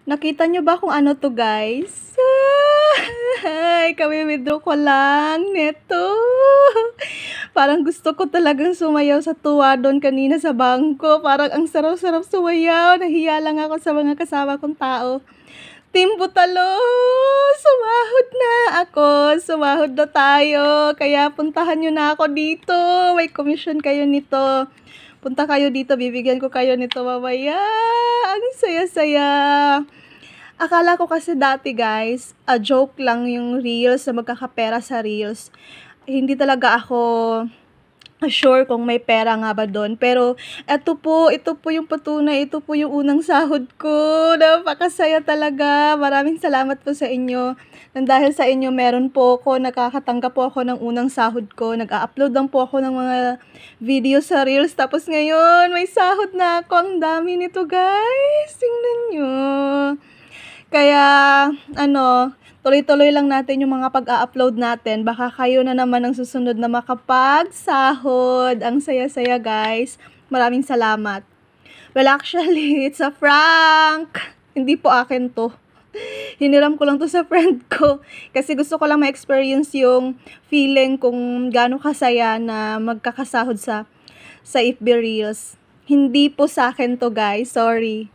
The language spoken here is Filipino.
Nakita nyo ba kung ano to, guys? Ay, kami-withdraw ko lang neto. Parang gusto ko talagang sumayaw sa tuwa doon kanina sa bangko. Parang ang sarap-sarap sumayaw. Nahiya lang ako sa mga kasama kong tao. Team Butalo, sumahod na ako. Sumahod na tayo. Kaya puntahan nyo na ako dito. May commission kayo nito. Punta kayo dito, bibigyan ko kayo nito mamaya. Ang saya-saya. Akala ko kasi dati, guys, a joke lang yung reels na magkakapera sa reels. Hindi talaga ako sure kung may pera nga ba doon. Pero ito po yung patunay, ito po yung unang sahod ko. Napakasaya talaga. Maraming salamat po sa inyo. Nang dahil sa inyo, meron po ako, nakakatanggap po ako ng unang sahod ko. Nag-a-upload lang po ako ng mga video sa Reels. Tapos ngayon, may sahod na ako. Ang dami nito, guys. Tingnan nyo. Kaya, tuloy-tuloy lang natin yung mga pag-a-upload natin. Baka kayo na naman ang susunod na makapagsahod. Ang saya-saya, guys. Maraming salamat. Well, actually, it's a prank. Hindi po akin to. Hiniram ko lang to sa friend ko. Kasi gusto ko lang ma-experience yung feeling kung gaano kasaya na magkakasahod sa FB Reels. Hindi po sa akin to, guys. Sorry.